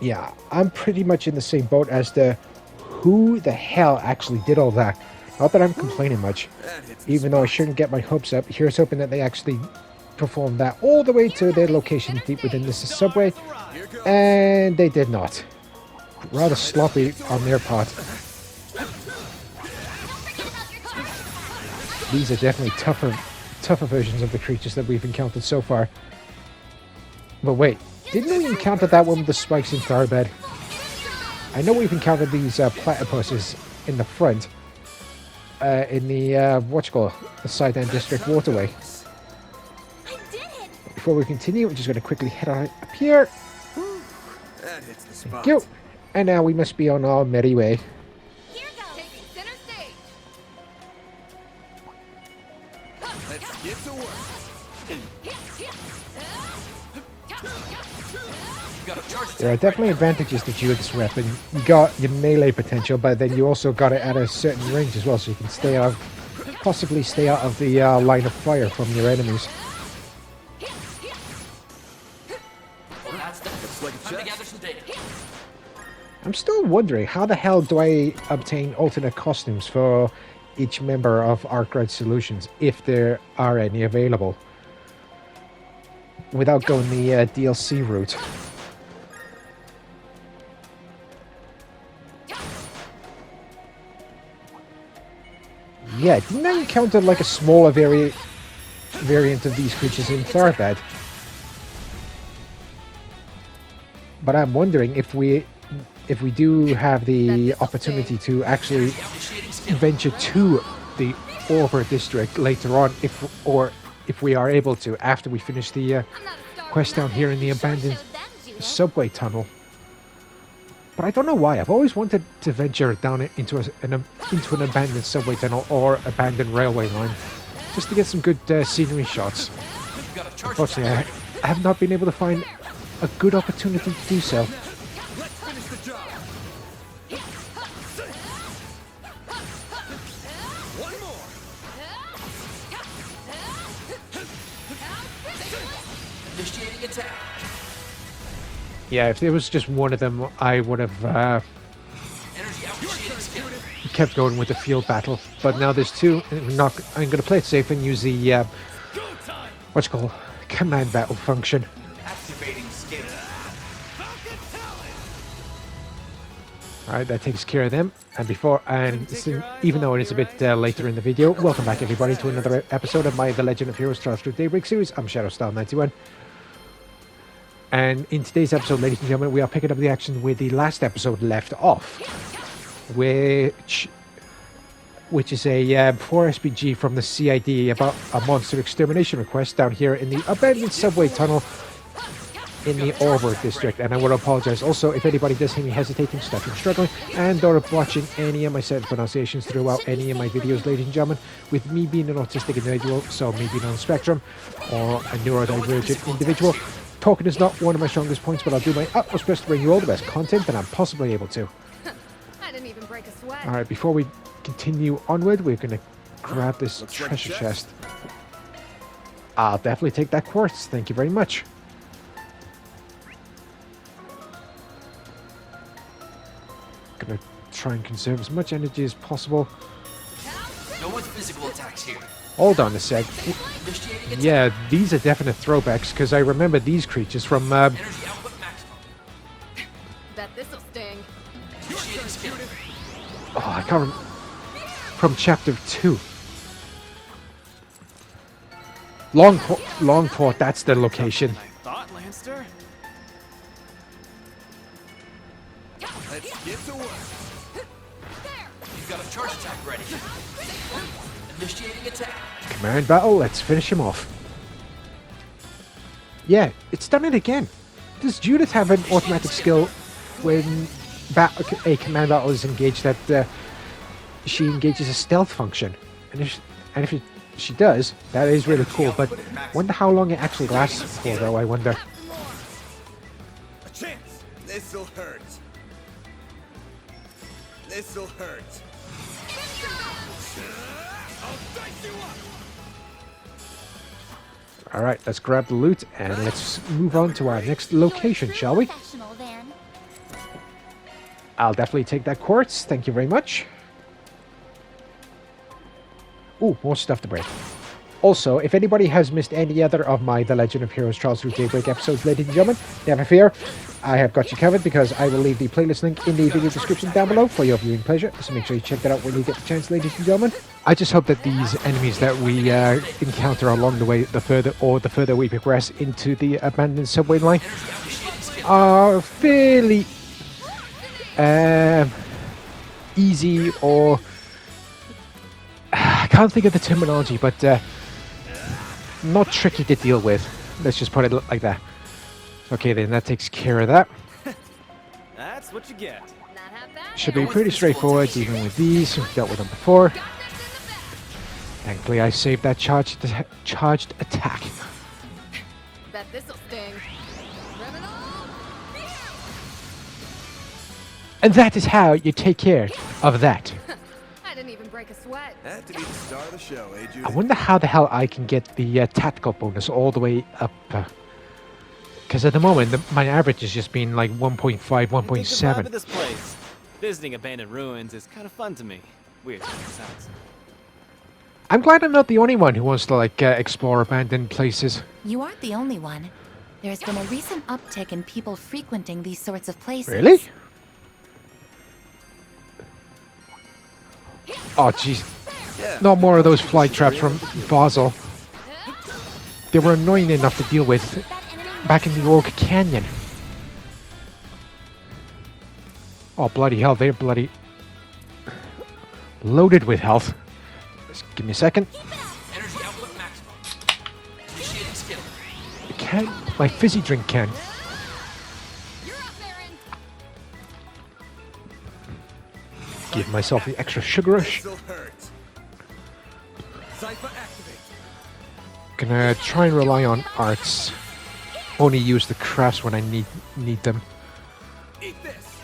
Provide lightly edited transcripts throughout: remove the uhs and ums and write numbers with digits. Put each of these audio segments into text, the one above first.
Yeah, I'm pretty much in the same boat as the who the hell actually did all that. Not that I'm complaining much, That hits the even though I spot. shouldn't get my hopes up. Here's hoping that they actually performed that all the way to their location deep within this subway, Here goes. and they did not. Rather sloppy on their part. These are definitely tougher versions of the creatures that we've encountered so far. But wait, didn't we encounter that one with the spikes in Tharbed? I know we've encountered these platypuses in the front, in the, the Side End District Waterway. Before we continue, we're just going to quickly head on up here. That hits the spot. Thank you. And now we must be on our merry way. Here goes. Taking center stage. Let's get to work. There are definitely advantages to this weapon. You got your melee potential, but then you also got it at a certain range as well, so you can possibly stay out of the line of fire from your enemies. Looks like a chest. I'm still wondering, how the hell do I obtain alternate costumes for each member of Arkwright Solutions, if there are any available, without going the DLC route? Yeah, didn't I encounter like a smaller variant of these creatures in Tharbed? But I'm wondering if we do have the opportunity to actually venture to the Orber district later on, if we are able to, after we finish the quest down here in the abandoned subway tunnel. But I don't know why. I've always wanted to venture down into an abandoned subway tunnel or abandoned railway line, just to get some good scenery shots. Unfortunately, I have not been able to find a good opportunity to do so. Let's finish the job. One more. Initiating attack. Yeah, if there was just one of them, I would have Energy out. kept going with the field battle. But now there's two. I'm going to play it safe and use the command battle function. Activating skill. All right, that takes care of them. And even though it is a bit later in the video, welcome back everybody to another episode of my The Legend of Heroes Trails Through Daybreak series. I'm ShadowStyle91. And in today's episode, ladies and gentlemen, we are picking up the action where the last episode left off, which is a 4SPG from the CID about a monster extermination request down here in the abandoned subway tunnel in the Orber district. And I want to apologize also if anybody does hear me hesitating, stuttering, struggling, and or watching any of my certain pronunciations throughout any of my videos, ladies and gentlemen. With me being an autistic individual, so me being on the spectrum, or a neurodivergent individual, talking is not one of my strongest points, but I'll do my utmost best to bring you all the best content that I'm possibly able to. I didn't even break a sweat. Alright, before we continue onward, we're going to grab this Looks like treasure a chest. I'll definitely take that quartz. Thank you very much. Gonna try and conserve as much energy as possible. No one's physical attacks here. Hold on a sec. Initiating attack. Yeah, these are definite throwbacks, because I remember these creatures from, Energy output maximum. Bet this'll sting. Initiating skill. oh, I can't remember, from chapter 2. Longport, that's the location. I thought, Lanster. Let's get to work. You've got a charge attack ready. Initiating attack. Command battle, let's finish him off. Yeah, it's done it again. Does Judith have an automatic skill when a command battle is engaged that she engages a stealth function? And if she does, that is really cool, but wonder how long it actually lasts for, though, I wonder. A chance. This'll hurt. This'll hurt. I'll dice you up. Alright, let's grab the loot and let's move on to our next location, shall we? Professional then. I'll definitely take that quartz. Thank you very much. Ooh, more stuff to break. Also, if anybody has missed any other of my The Legend of Heroes Trials Through Daybreak episodes, ladies and gentlemen, never fear. I have got you covered because I will leave the playlist link in the video description down below for your viewing pleasure. So make sure you check that out when you get the chance, ladies and gentlemen. I just hope that these enemies that we encounter along the way, the further we progress into the abandoned subway line, are fairly easy, or I can't think of the terminology, but not tricky to deal with. Let's just put it like that. Okay, then that takes care of that. That's what you get. Not half bad. Should be pretty straightforward, even with these. We've dealt with them before. Got this in the bag. Thankfully, I saved that charged attack. Bet this'll sting. Criminal. And that is how you take care of that. I didn't even break a sweat. Had to be the star of the show, eh, Judy? I wonder how the hell I can get the tactical bonus all the way up. Because at the moment, my average has just been like 1.5, I think the vibe 1.7. of this place. Visiting abandoned ruins is kind of fun to me. Weird. Sounds. I'm glad I'm not the only one who wants to like explore abandoned places. You aren't the only one. There's been a recent uptick in people frequenting these sorts of places. Really? Oh, jeez. Yeah. Not more of those fly traps from Basel. They were annoying enough to deal with back in the Orc Canyon. Oh, bloody hell, they're bloody loaded with health. Just give me a second. Energy output maximum. Initiating skill. I can't. My fizzy drink can. You're up, Aaron. Give myself the extra sugar rush. This'll hurt. Cypher activate. Gonna try and rely on arts. Only use the crafts when I need them. Eat this.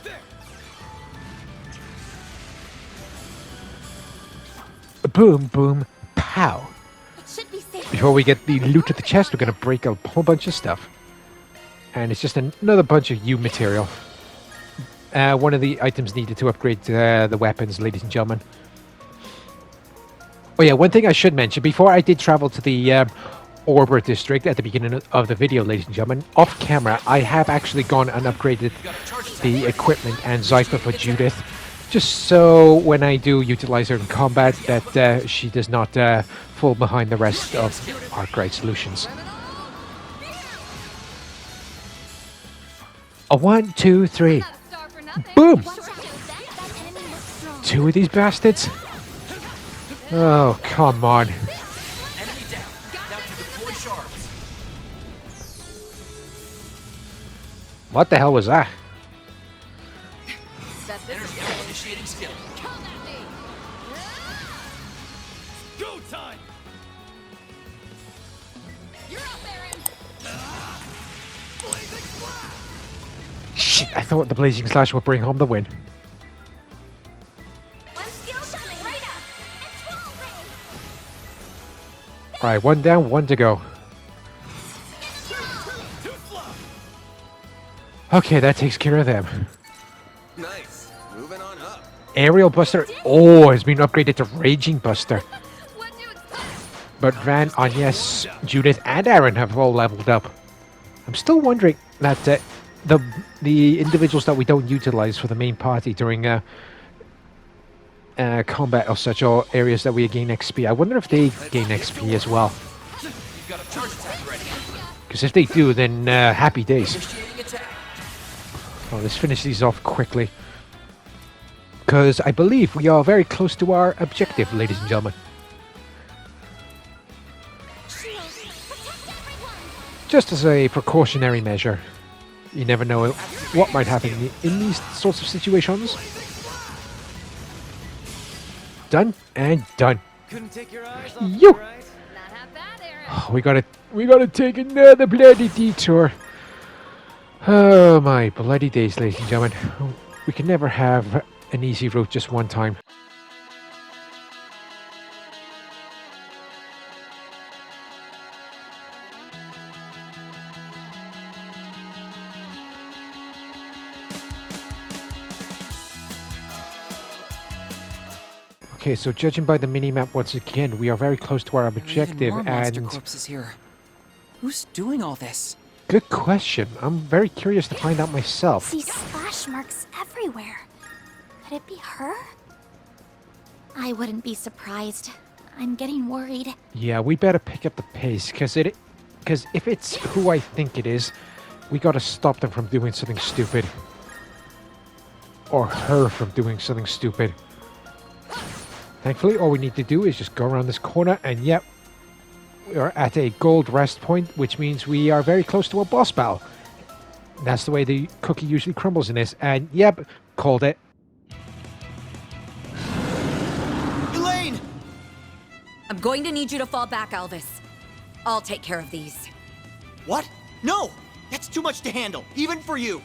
There. Boom, boom, pow. It should be safe. Before we get the loot at the chest, we're gonna break a whole bunch of stuff. And it's just another bunch of U material. One of the items needed to upgrade the weapons, ladies and gentlemen. Oh yeah, one thing I should mention, before I did travel to the Orbor district at the beginning of the video, ladies and gentlemen, off camera, I have actually gone and upgraded the equipment and Zypher for Judith, just so when I do utilize her in combat, that she does not fall behind the rest of Arkwright Solutions. A 1, 2, 3. Not a star for nothing. Boom! Watch out, that enemy looks strong. 2 of these bastards. Oh, come on. Enemy down. Now to deploy shards. What the hell was that? Bet this'll Energy sting. output initiating skill. Come at me. Go time. You're up, Aaron. Blazing flash. Shit, I thought the Blazing Slash would bring home the win. One skill shot right up. And swallow ring. Alright, 1 down, 1 to go. Too slow. Okay, that takes care of them. Nice. Moving on up. Aerial Buster, oh, has been upgraded to Raging Buster. What'd you expect? But Van, Agnes, Judith, and Aaron have all leveled up. I'm still wondering that the individuals that we don't utilize for the main party during combat or such, or areas that we gain XP, I wonder if they gain XP as well. You've got a charge attack ready. Because if they do, then happy days. Initiating attack. Oh, let's finish these off quickly. Because I believe we are very close to our objective, ladies and gentlemen. Shield. Protect everyone. Just as a precautionary measure. You never know what might happen in these sorts of situations. Done and done. Couldn't take your eyes off You. me, right? Not half bad, Aaron. Oh, we gotta take another bloody detour. Oh my bloody days, ladies and gentlemen. We can never have an easy route just one time. Okay, so judging by the mini-map once again, we are very close to our There are objective, even more monster and corpses here. Who's doing all this? good question. I'm very curious to find out myself. See slash marks everywhere. Could it be her? I wouldn't be surprised. I'm getting worried. Yeah, we better pick up the pace, because if it's who I think it is, we gotta stop them from doing something stupid. Or her from doing something stupid. Thankfully, all we need to do is just go around this corner, and yep, we are at a gold rest point, which means we are very close to a boss battle. That's the way the cookie usually crumbles in this, and yep, called it. Elaine! I'm going to need you to fall back, Elvis. I'll take care of these. What? No! That's too much to handle, even for you.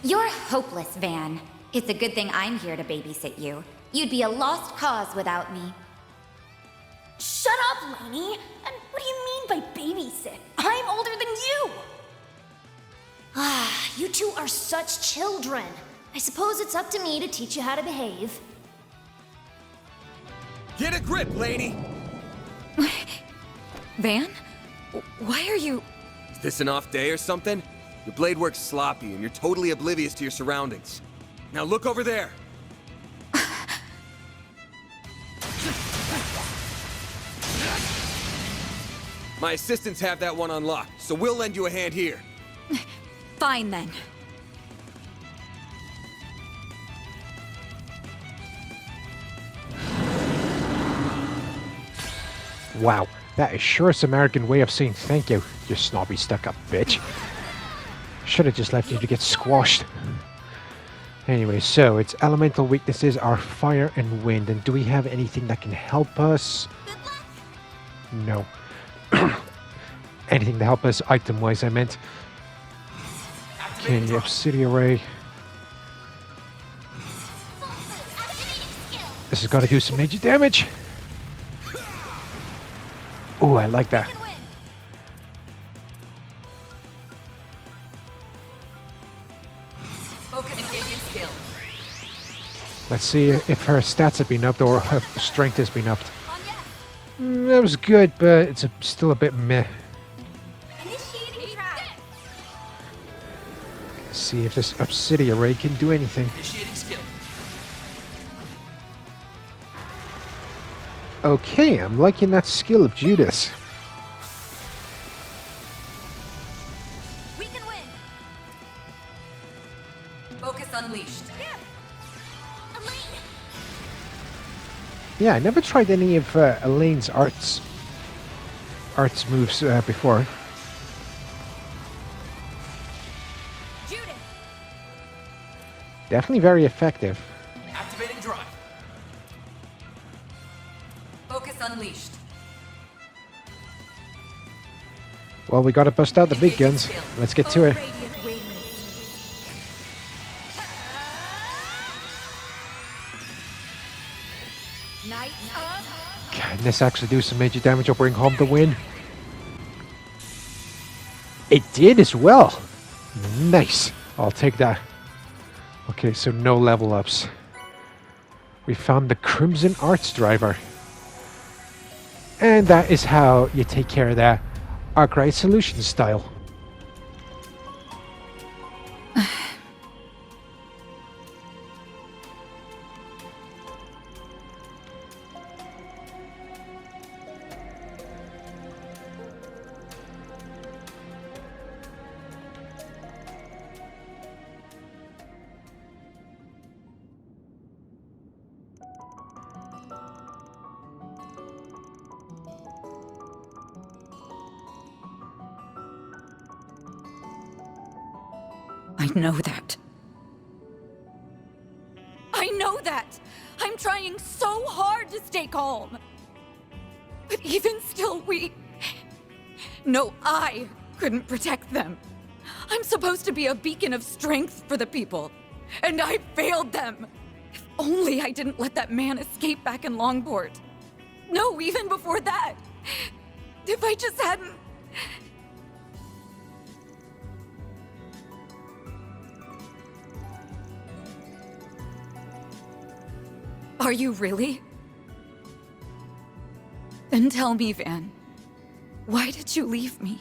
You're hopeless, Van. It's a good thing I'm here to babysit you. You'd be a lost cause without me. Shut up, Lainey! And what do you mean by babysit? I'm older than you! Ah, you two are such children. I suppose it's up to me to teach you how to behave. Get a grip, lady! Van? Why are you... Is this an off day or something? Your blade works sloppy and you're totally oblivious to your surroundings. Now look over there! My assistants have that one unlocked, so we'll lend you a hand here. Fine, then. Wow, that is sure an American way of saying thank you, you snobby stuck-up bitch. Should have just left you to get squashed. Anyway, so its elemental weaknesses are fire and wind, and do we have anything that can help us? No. Anything to help us item-wise, I meant. Okay, obsidian array. This has got to do some major damage. Oh, I like that. Let's see if her stats have been upped or her strength has been upped. That was good, but it's still a bit meh. Let's see if this obsidian array can do anything. Initiating skill. Okay, I'm liking that skill of Judas. We can win! Focus unleashed. Yeah, I never tried any of Elaine's arts moves before. Judith! Definitely very effective. Activating drive. Focus unleashed. Well, we gotta bust out the big guns. Let's get to it. Radiant wings. Night up. Can this actually do some major damage or bring home the win? It did as well. Nice. I'll take that. Okay, so no level ups. We found the Crimson Arts driver. And that is how you take care of that Arkwright Solutions style. I know that. I know that! I'm trying so hard to stay calm. But even still, No, I couldn't protect them. I'm supposed to be a beacon of strength for the people. And I failed them. If only I didn't let that man escape back in Longport. No, even before that. If I just hadn't... Are you really? Then tell me, Van. Why did you leave me?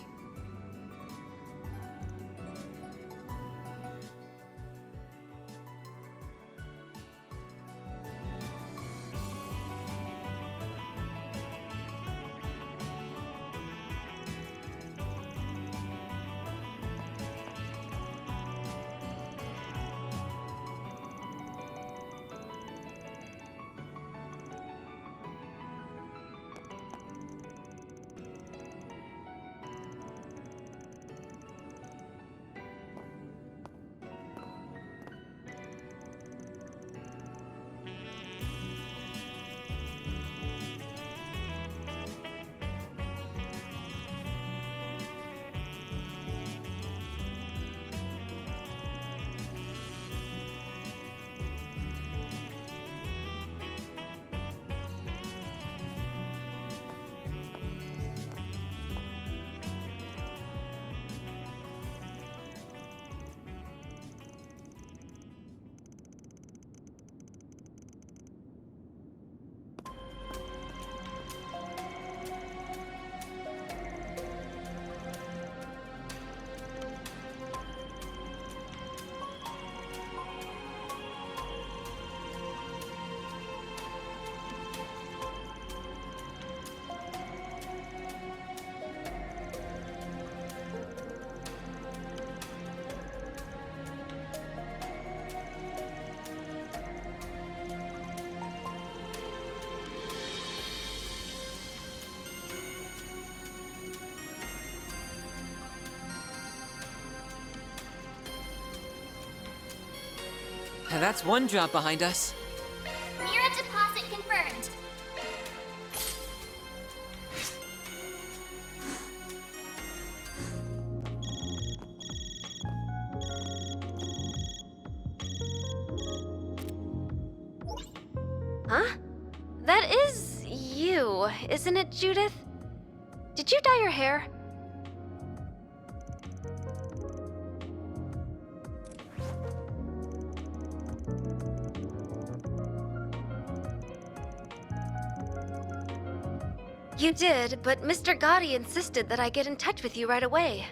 Now that's one drop behind us. Mirror deposit confirmed. Huh? That is you, isn't it, Judith? Did you dye your hair? You did, but Mr. Gotti insisted that I get in touch with you right away.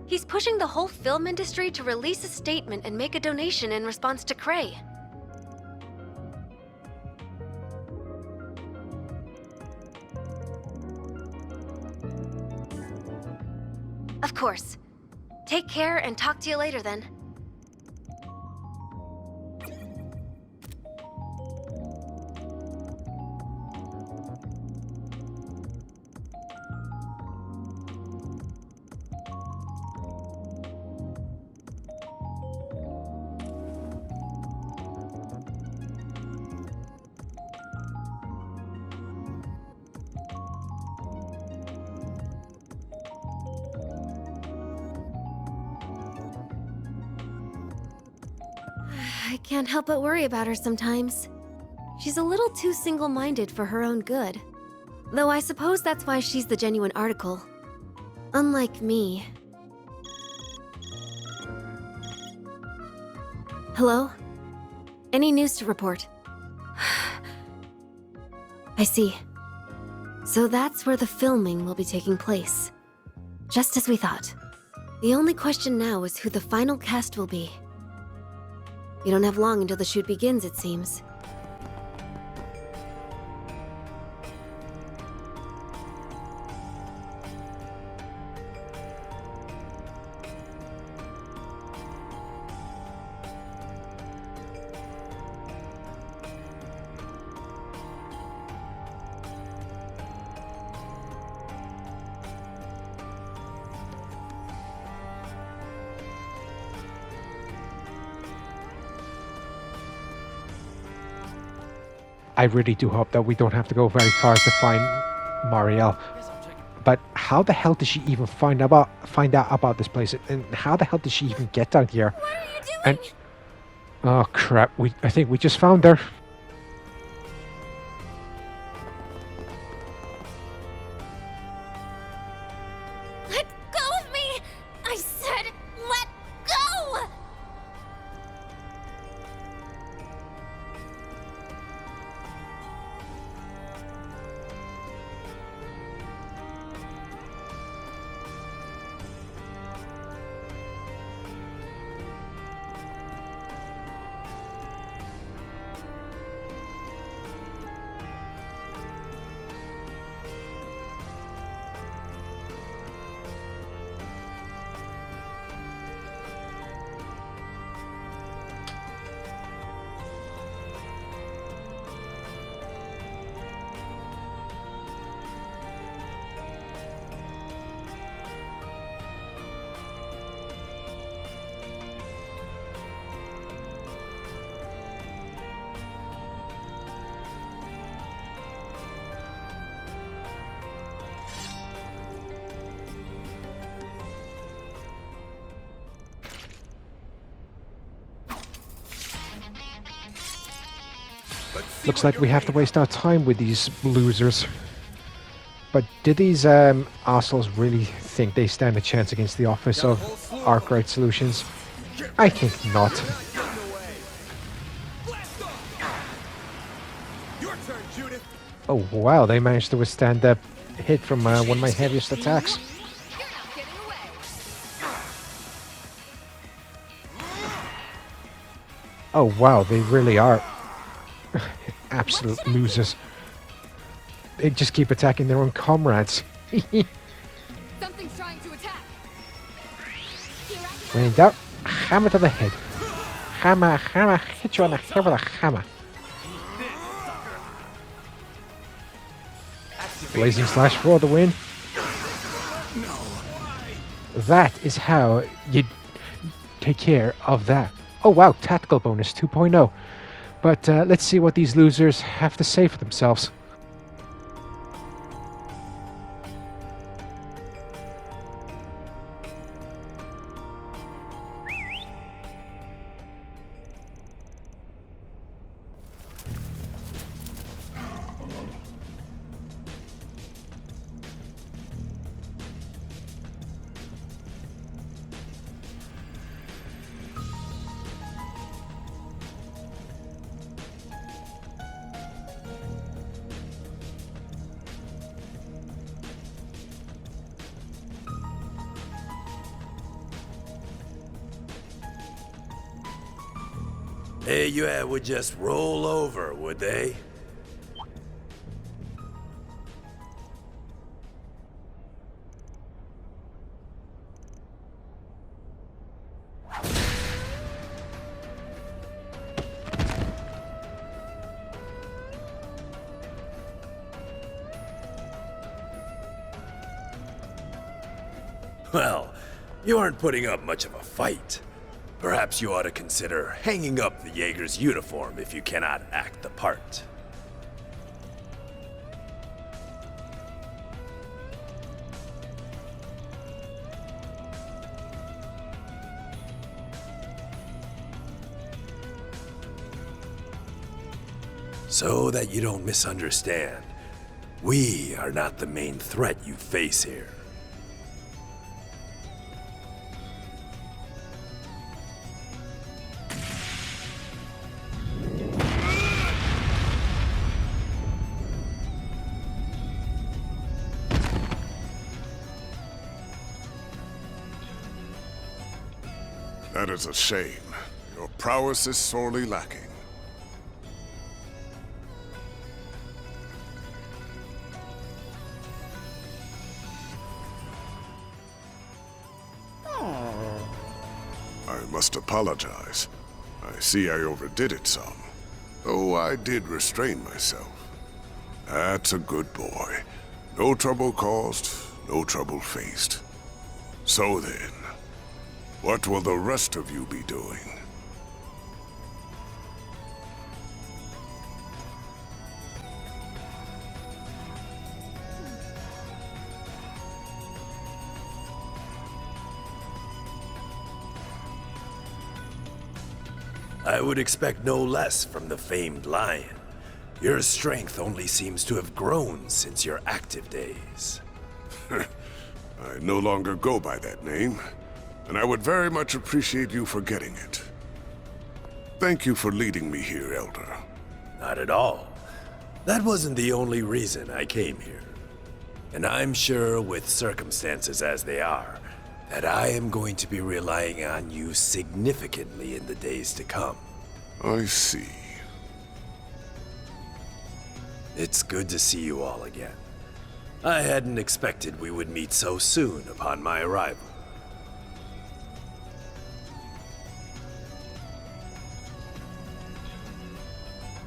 He's pushing the whole film industry to release a statement and make a donation in response to Cray. Of course. Take care and talk to you later then. I can't help but worry about her sometimes. She's a little too single-minded for her own good. Though I suppose that's why she's the genuine article. Unlike me. Hello? Any news to report? I see. So that's where the filming will be taking place. Just as we thought. The only question now is who the final cast will be. We don't have long until the shoot begins, it seems. I really do hope that we don't have to go very far to find Marielle. But how the hell did she even find out about this place? And how the hell did she even get down here? What are you doing? And oh crap! I think we just found her. Let go of me! I said, let go! Looks like we have to waste our time with these losers. But do these assholes really think they stand a chance against the Office of Arkwright Solutions? I think not. Oh wow, they managed to withstand a hit from one of my heaviest attacks. Oh wow, they really are absolute losers. They just keep attacking their own comrades. Something's trying to attack. When in doubt, hammer to the head. Hammer, hammer, hit you on the head with a hammer. Blazing Slash for the win. That is how you take care of that. Oh wow, tactical bonus 2.0. But let's see what these losers have to say for themselves. Hey, UNIAO would just roll over, would they? Well, you aren't putting up much of a fight. Perhaps you ought to consider hanging up the Jaeger's uniform if you cannot act the part. So that you don't misunderstand, we are not the main threat you face here. That is a shame. Your prowess is sorely lacking. I must apologize. I see I overdid it some. Though I did restrain myself. That's a good boy. No trouble caused, no trouble faced. So then, what will the rest of you be doing? I would expect no less from the famed lion. Your strength only seems to have grown since your active days. I no longer go by that name, and I would very much appreciate you forgetting it. Thank you for leading me here, Elder. Not at all. That wasn't the only reason I came here. And I'm sure, with circumstances as they are, that I am going to be relying on you significantly in the days to come. I see. It's good to see you all again. I hadn't expected we would meet so soon upon my arrival.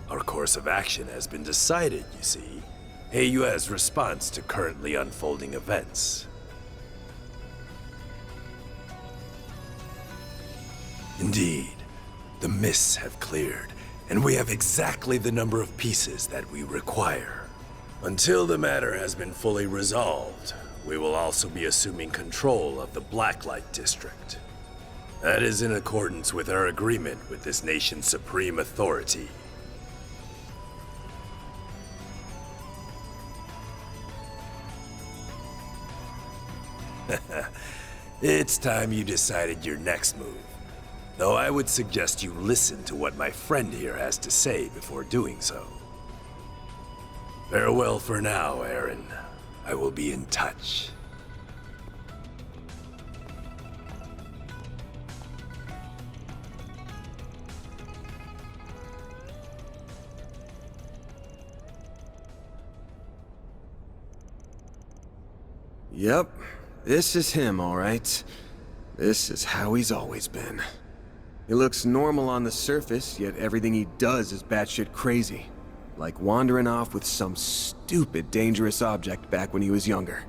Our course of action has been decided, you see. AU's response to currently unfolding events. Indeed, the mists have cleared, and we have exactly the number of pieces that we require. Until the matter has been fully resolved, we will also be assuming control of the Blacklight District. That is in accordance with our agreement with this nation's supreme authority. It's time you decided your next move. Though I would suggest you listen to what my friend here has to say before doing so. Farewell for now, Aaron. I will be in touch. Yep, this is him, all right. This is how he's always been. He looks normal on the surface, yet everything he does is batshit crazy. Like wandering off with some stupid, dangerous object back when he was younger.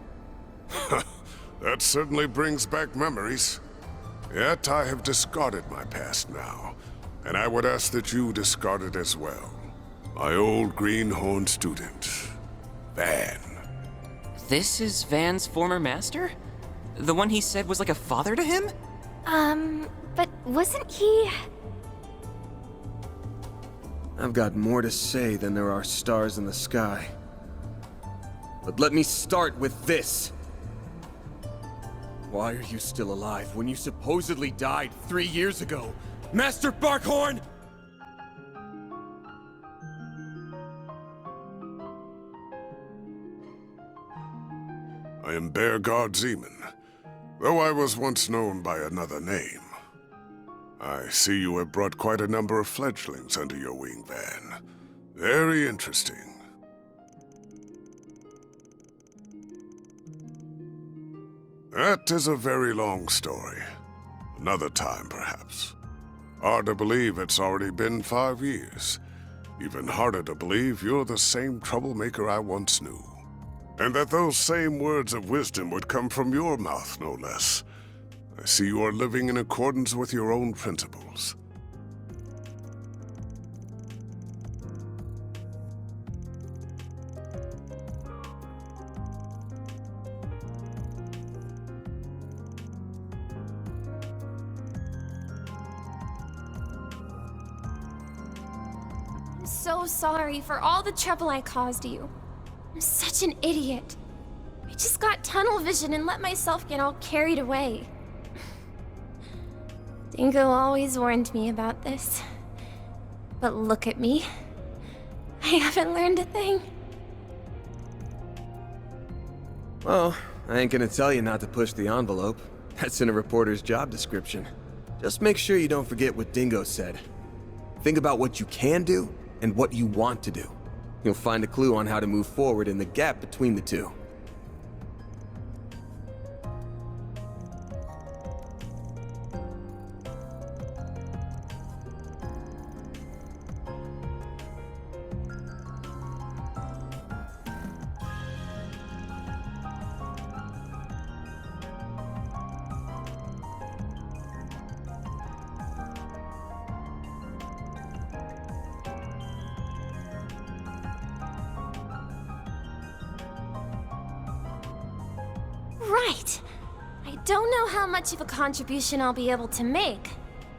That certainly brings back memories. Yet I have discarded my past now, and I would ask that you discard it as well. My old greenhorn student, Van. This is Van's former master? The one he said was like a father to him? But wasn't he... I've got more to say than there are stars in the sky. But let me start with this. Why are you still alive when you supposedly died 3 years ago? Master Barkhorn! I am Bearguard Zeman, though I was once known by another name. I see you have brought quite a number of fledglings under your wing, Van. Very interesting. That is a very long story. Another time, perhaps. Hard to believe it's already been 5 years. Even harder to believe you're the same troublemaker I once knew. And that those same words of wisdom would come from your mouth, no less. I see you are living in accordance with your own principles. I'm so sorry for all the trouble I caused you. I'm such an idiot. I just got tunnel vision and let myself get all carried away. Dingo always warned me about this. But look at me. I haven't learned a thing. Well, I ain't gonna tell you not to push the envelope. That's in a reporter's job description. Just make sure you don't forget what Dingo said. Think about what you can do and what you want to do. You'll find a clue on how to move forward in the gap between the two. Right. I don't know how much of a contribution I'll be able to make,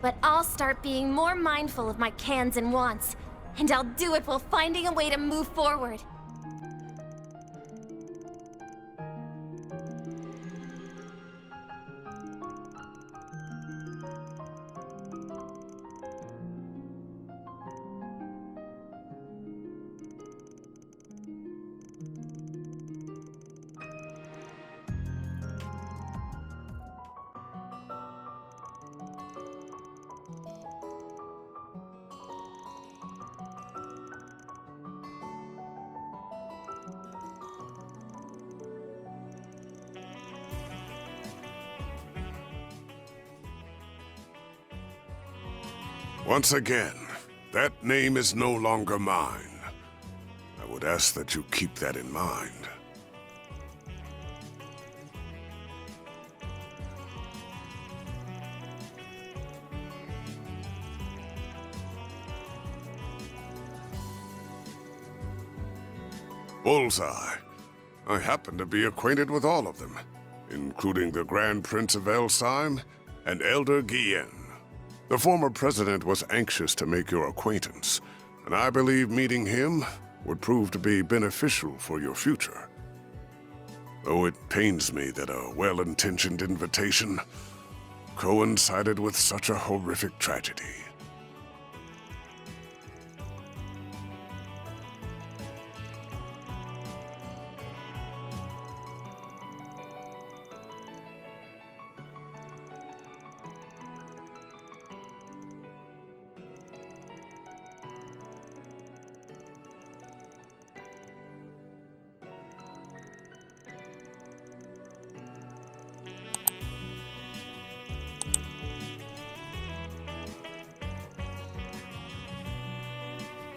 But I'll start being more mindful of my cans and wants, and I'll do it while finding a way to move forward. Once again, that name is no longer mine. I would ask that you keep that in mind. Bullseye. I happen to be acquainted with all of them, including the Grand Prince of Elsyme and Elder Guillen. The former president was anxious to make your acquaintance, and I believe meeting him would prove to be beneficial for your future. Though it pains me that a well-intentioned invitation coincided with such a horrific tragedy.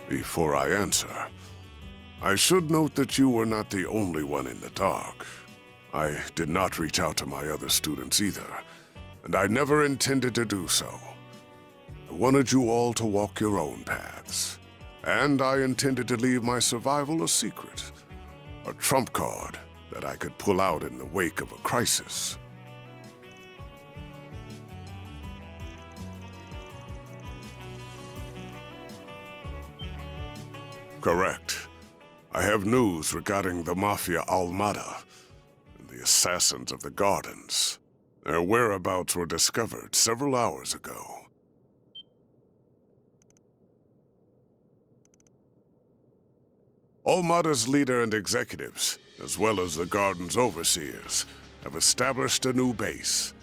Before I answer, I should note that you were not the only one in the dark. I did not reach out to my other students either, and I never intended to do so. I wanted you all to walk your own paths, and I intended to leave my survival a secret, a trump card that I could pull out in the wake of a crisis. Correct. I have news regarding the Mafia Almada and the assassins of the Gardens. Their whereabouts were discovered several hours ago. Almada's leader and executives, as well as the Garden's overseers, have established a new base,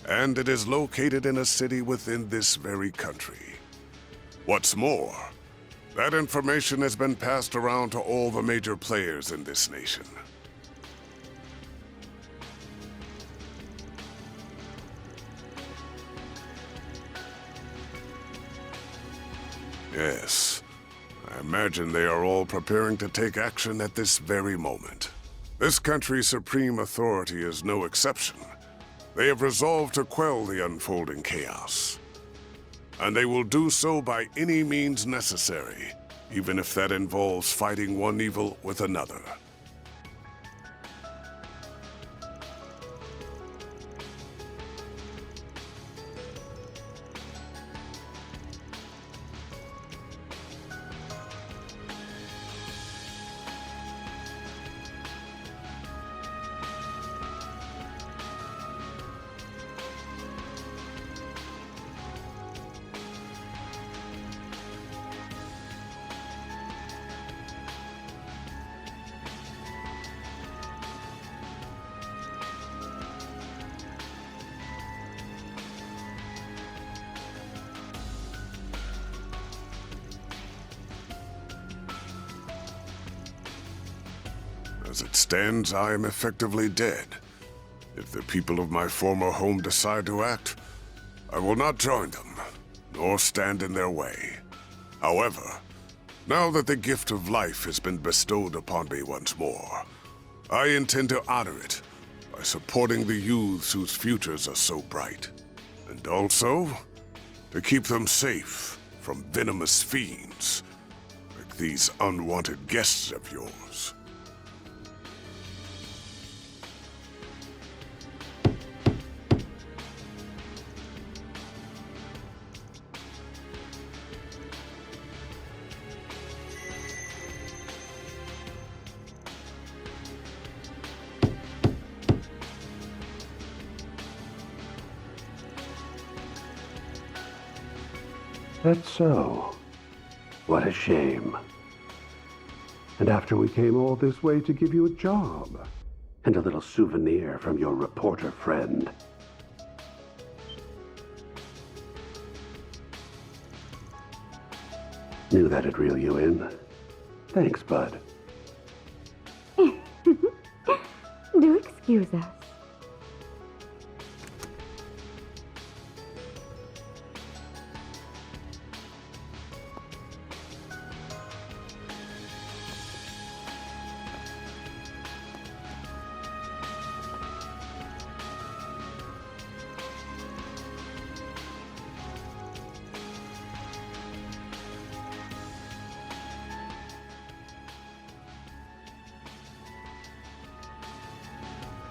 and it is located in a city within this very country. What's more, that information has been passed around to all the major players in this nation. Yes, I imagine they are all preparing to take action at this very moment. This country's supreme authority is no exception. They have resolved to quell the unfolding chaos. And they will do so by any means necessary, even if that involves fighting one evil with another. As it stands, I am effectively dead. If the people of my former home decide to act, I will not join them, nor stand in their way. However, now that the gift of life has been bestowed upon me once more, I intend to honor it by supporting the youths whose futures are so bright. And also, to keep them safe from venomous fiends, like these unwanted guests of yours. That's so. What a shame. And after we came all this way to give you a job, and a little souvenir from your reporter friend. Knew that'd reel you in. Thanks, bud. Do excuse us.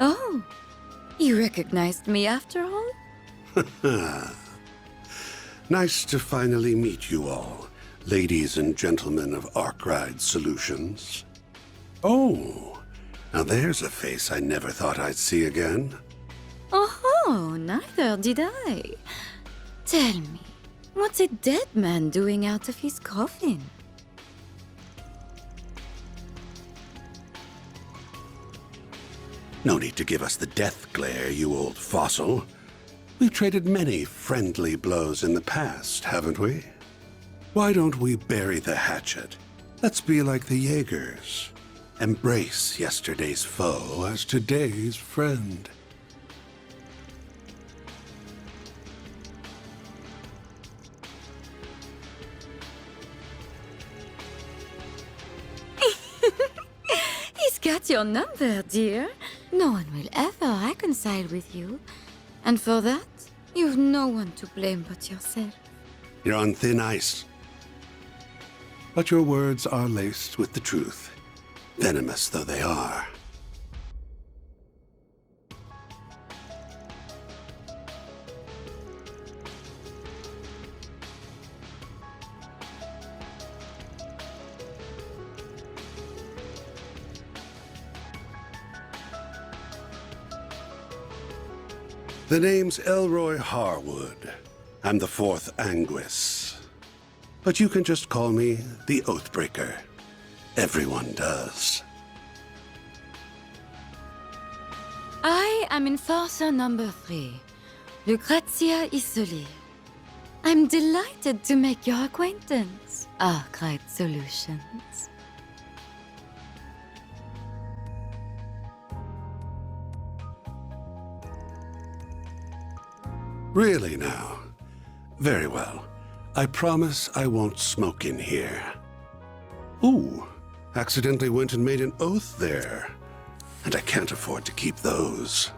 Oh, you recognized me after all? Nice to finally meet you all, ladies and gentlemen of Arkride Solutions. Oh, now there's a face I never thought I'd see again. Oh, neither did I. Tell me, what's a dead man doing out of his coffin? No need to give us the death glare, you old fossil. We've traded many friendly blows in the past, haven't we? Why don't we bury the hatchet? Let's be like the Jaegers. Embrace yesterday's foe as today's friend. He's got your number, dear. No one will ever reconcile with you. And for that, you've no one to blame but yourself. You're on thin ice. But your words are laced with the truth, venomous though they are. The name's Elroy Harwood. I'm the fourth Anguis. But you can just call me the Oathbreaker. Everyone does. I am Enforcer number 3, Lucrezia Isoli. I'm delighted to make your acquaintance, Arkwright Solutions. Really now? Very well. I promise I won't smoke in here. Ooh, accidentally went and made an oath there. And I can't afford to keep those.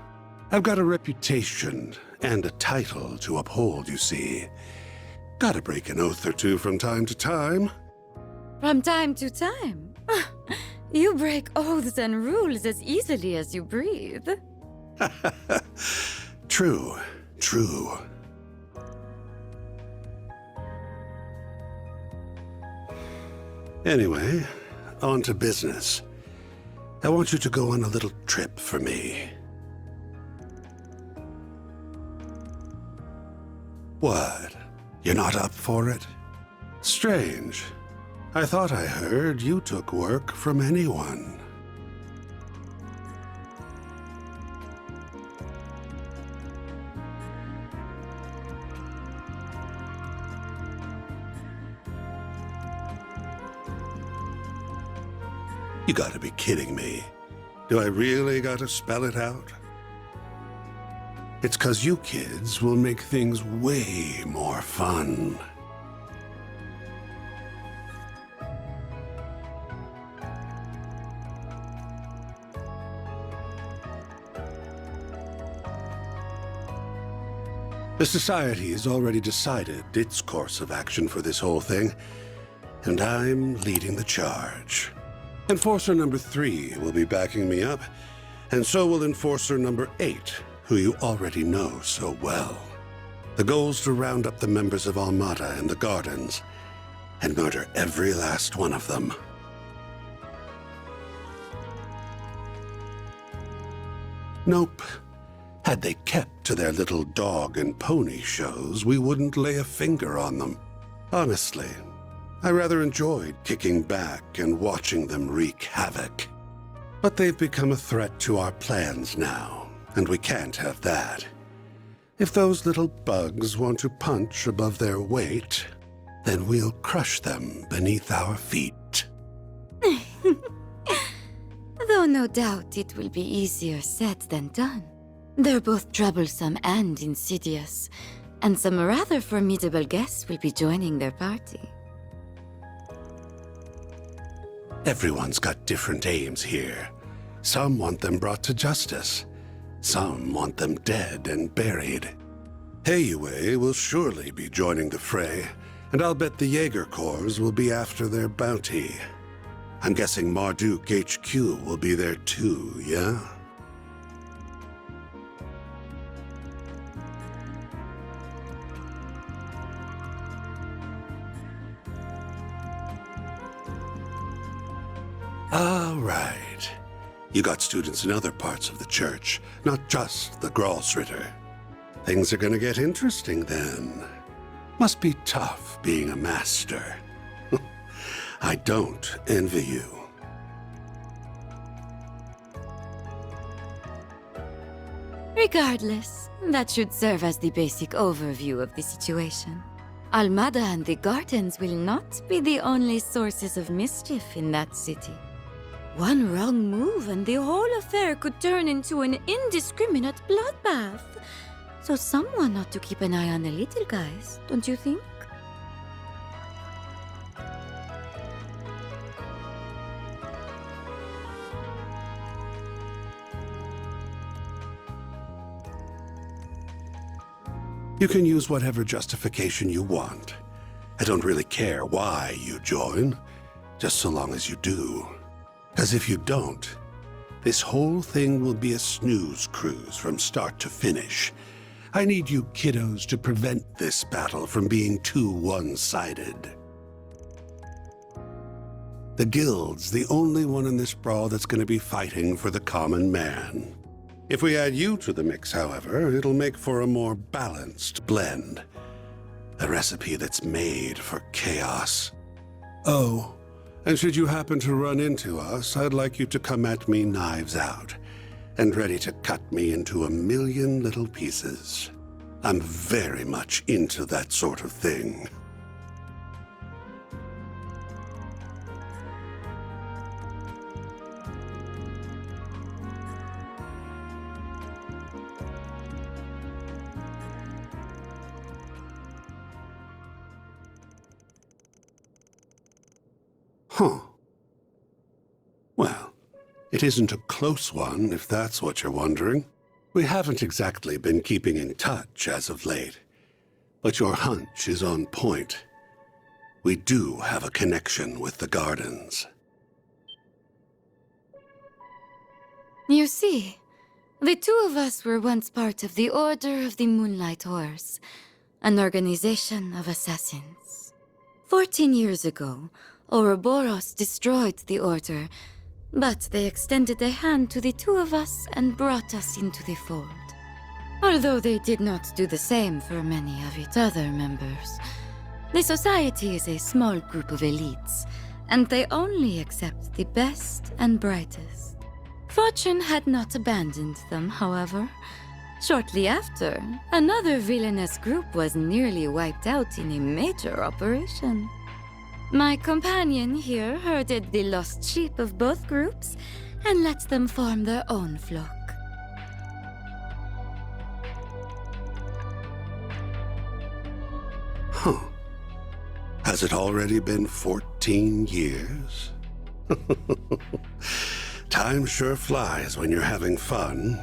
I've got a reputation and a title to uphold, you see. Gotta break an oath or two from time to time. From time to time? You break oaths and rules as easily as you breathe. True. True. Anyway, on to business. I want you to go on a little trip for me. What? You're not up for it? Strange. I thought I heard you took work from anyone. You gotta be kidding me. Do I really gotta spell it out? It's 'cause you kids will make things way more fun. The Society's already decided its course of action for this whole thing, and I'm leading the charge. Enforcer number 3 will be backing me up, and so will Enforcer number 8, who you already know so well. The goal's to round up the members of Armada and the Gardens, and murder every last one of them. Nope. Had they kept to their little dog and pony shows, we wouldn't lay a finger on them. Honestly, I rather enjoyed kicking back and watching them wreak havoc. But they've become a threat to our plans now, and we can't have that. If those little bugs want to punch above their weight, then we'll crush them beneath our feet. Though no doubt it will be easier said than done. They're both troublesome and insidious, and some rather formidable guests will be joining their party. Everyone's got different aims here. Some want them brought to justice. Some want them dead and buried. Heiue will surely be joining the fray, and I'll bet the Jaeger Corps will be after their bounty. I'm guessing Marduk HQ will be there too, yeah? All right. You got students in other parts of the church, not just the Gralsritter. Things are gonna get interesting then. Must be tough being a master. I don't envy you. Regardless, that should serve as the basic overview of the situation. Almada and the Gardens will not be the only sources of mischief in that city. One wrong move and the whole affair could turn into an indiscriminate bloodbath. So someone ought to keep an eye on the little guys, don't you think? You can use whatever justification you want. I don't really care why you join, just so long as you do. Because if you don't, this whole thing will be a snooze cruise from start to finish. I need you kiddos to prevent this battle from being too one-sided. The Guild's the only one in this brawl that's going to be fighting for the common man. If we add you to the mix, however, it'll make for a more balanced blend. A recipe that's made for chaos. Oh, and should you happen to run into us, I'd like you to come at me knives out, and ready to cut me into a million little pieces. I'm very much into that sort of thing. Huh. Well, it isn't a close one, if that's what you're wondering. We haven't exactly been keeping in touch as of late, but your hunch is on point. We do have a connection with the Gardens. You see, the two of us were once part of the Order of the Moonlight Horse, an organization of assassins. 14 years ago, Ouroboros destroyed the Order, but they extended a hand to the two of us and brought us into the fold. Although they did not do the same for many of its other members. The society is a small group of elites, and they only accept the best and brightest. Fortune had not abandoned them, however. Shortly after, another villainous group was nearly wiped out in a major operation. My companion here herded the lost sheep of both groups and let them form their own flock. Huh. Has it already been 14 years? Time sure flies when you're having fun.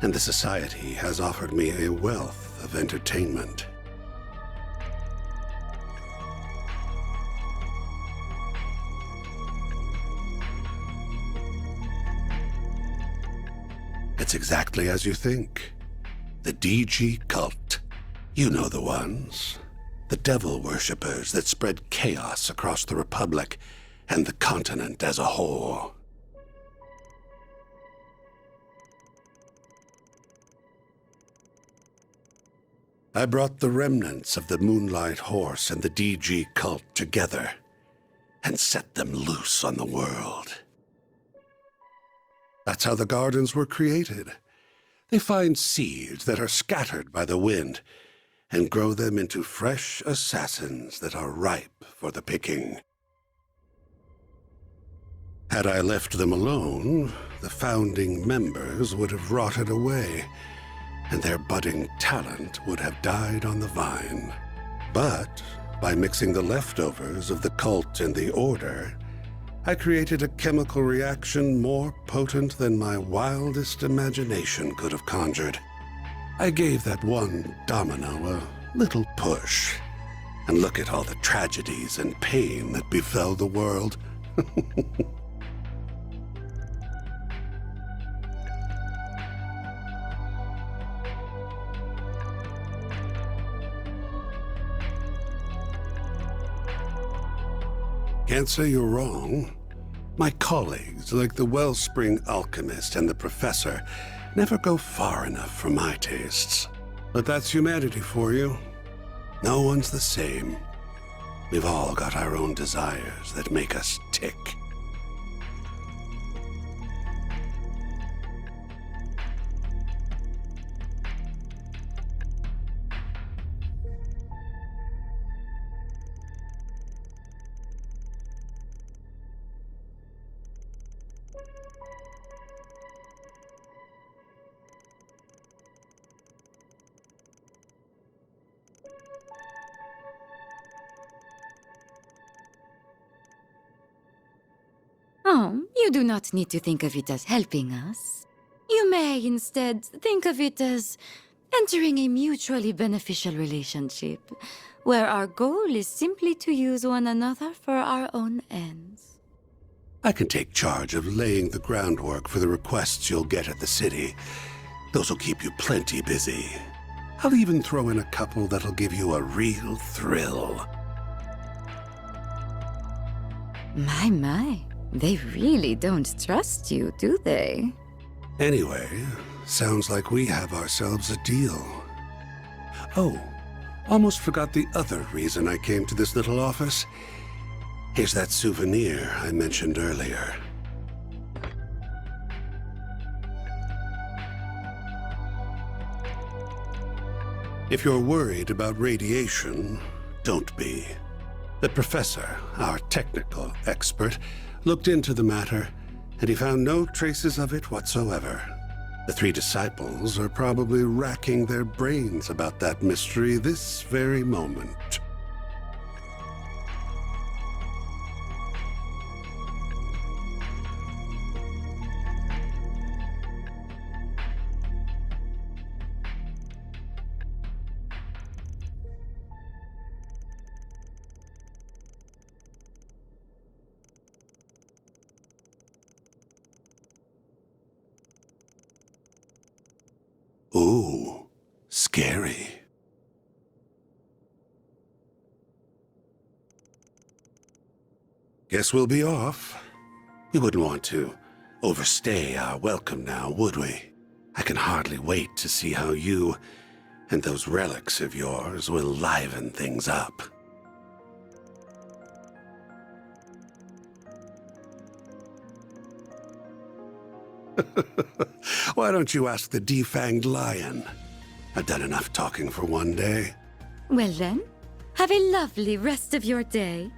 And the society has offered me a wealth of entertainment. It's exactly as you think. The DG cult. You know the ones. The devil worshippers that spread chaos across the Republic and the continent as a whole. I brought the remnants of the Moonlight Horse and the DG cult together and set them loose on the world. That's how the gardens were created. They find seeds that are scattered by the wind and grow them into fresh assassins that are ripe for the picking. Had I left them alone, the founding members would have rotted away, and their budding talent would have died on the vine. But by mixing the leftovers of the cult and the order, I created a chemical reaction more potent than my wildest imagination could have conjured. I gave that one domino a little push, and look at all the tragedies and pain that befell the world. Can't say you're wrong. My colleagues, like the Wellspring Alchemist and the Professor, never go far enough for my tastes. But that's humanity for you. No one's the same. We've all got our own desires that make us tick. Oh, you do not need to think of it as helping us. You may instead think of it as entering a mutually beneficial relationship, where our goal is simply to use one another for our own ends. I can take charge of laying the groundwork for the requests you'll get at the city. Those will keep you plenty busy. I'll even throw in a couple that'll give you a real thrill. My. They really don't trust you, do they? Anyway, sounds like we have ourselves a deal. Oh, almost forgot the other reason I came to this little office. Here's that souvenir I mentioned earlier. If you're worried about radiation, don't be. The professor, our technical expert, looked into the matter, and he found no traces of it whatsoever. The three disciples are probably racking their brains about that mystery this very moment. Ooh, scary. Guess we'll be off. We wouldn't want to overstay our welcome now, would we? I can hardly wait to see how you and those relics of yours will liven things up. Why don't you ask the defanged lion? I've done enough talking for one day. Well then, have a lovely rest of your day.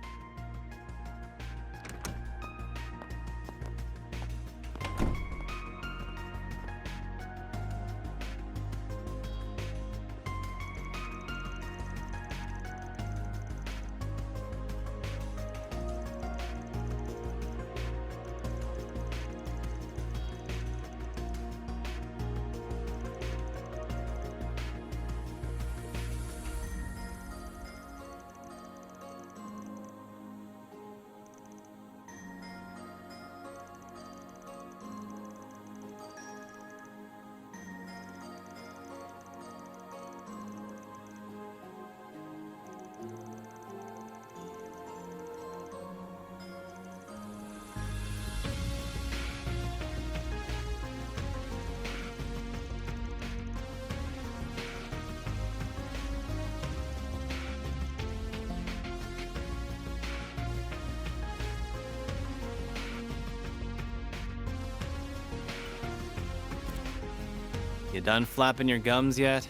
You done flapping your gums yet?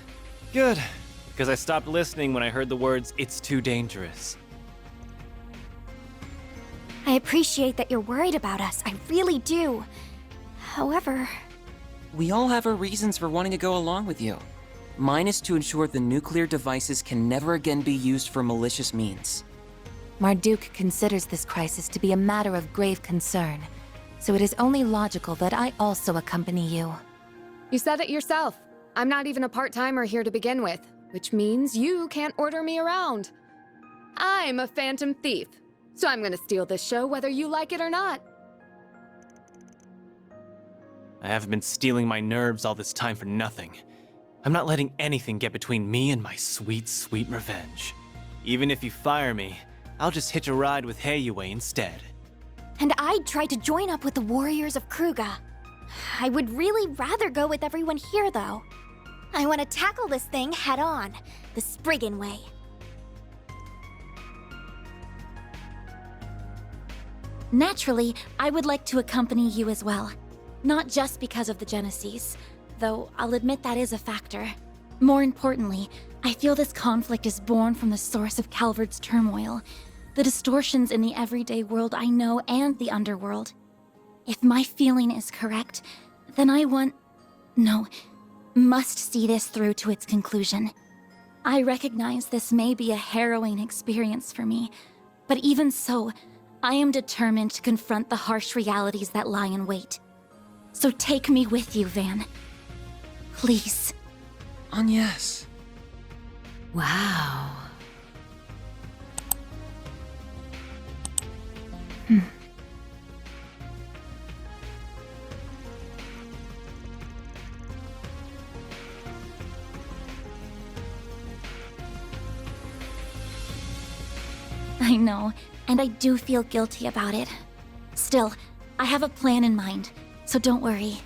Good, because I stopped listening when I heard the words, "It's too dangerous." I appreciate that you're worried about us. I really do. However... We all have our reasons for wanting to go along with you. Mine is to ensure the nuclear devices can never again be used for malicious means. Marduk considers this crisis to be a matter of grave concern, so it is only logical that I also accompany you. You said it yourself. I'm not even a part-timer here to begin with, which means you can't order me around. I'm a phantom thief, so I'm gonna steal this show whether you like it or not. I haven't been stealing my nerves all this time for nothing. I'm not letting anything get between me and my sweet, sweet revenge. Even if you fire me, I'll just hitch a ride with Heiyue instead. And I'd try to join up with the warriors of Kruga. I would really rather go with everyone here, though. I want to tackle this thing head-on, the Spriggan way. Naturally, I would like to accompany you as well. Not just because of the Genesis, though I'll admit that is a factor. More importantly, I feel this conflict is born from the source of Calvard's turmoil, the distortions in the everyday world I know and the underworld. If my feeling is correct, then must see this through to its conclusion. I recognize this may be a harrowing experience for me, but even so, I am determined to confront the harsh realities that lie in wait. So take me with you, Van. Please. Agnes. Wow. I know, and I do feel guilty about it. Still, I have a plan in mind, so don't worry.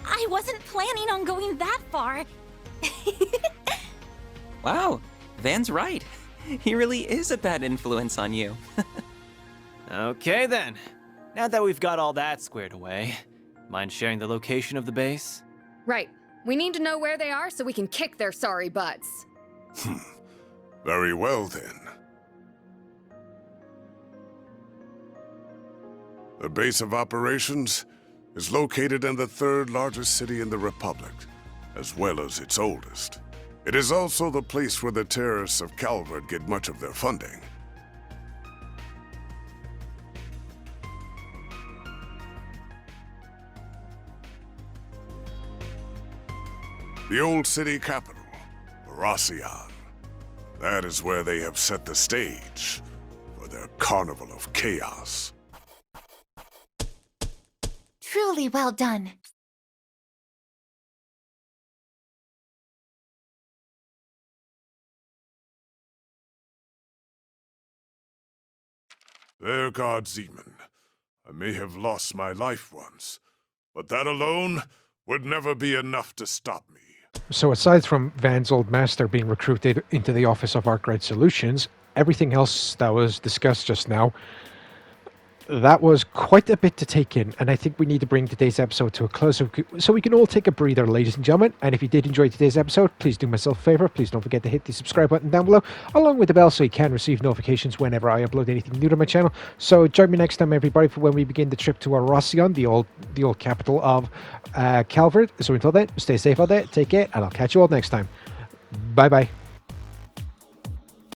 I wasn't planning on going that far. Wow, Van's right. He really is a bad influence on you. Okay then. Now that we've got all that squared away, mind sharing the location of the base? Right. We need to know where they are so we can kick their sorry butts. Very well, then. The base of operations is located in the third largest city in the Republic, as well as its oldest. It is also the place where the terrorists of Calvard get much of their funding. The old city capital, Brazileira. That is where they have set the stage for their carnival of chaos. Truly well done. There, God Zeman. I may have lost my life once, but that alone would never be enough to stop me. So aside from Van's old master being recruited into the Office of Arkwright Solutions, everything else that was discussed just now, that was quite a bit to take in, and I think we need to bring today's episode to a close so we can all take a breather, ladies and gentlemen. And if you did enjoy today's episode, please do myself a favor. Please don't forget to hit the subscribe button down below, along with the bell, so you can receive notifications whenever I upload anything new to my channel. So join me next time, everybody, for when we begin the trip to Arrocion, the old capital of Calvard. So until then, stay safe out there, take care, and I'll catch you all next time. Bye-bye.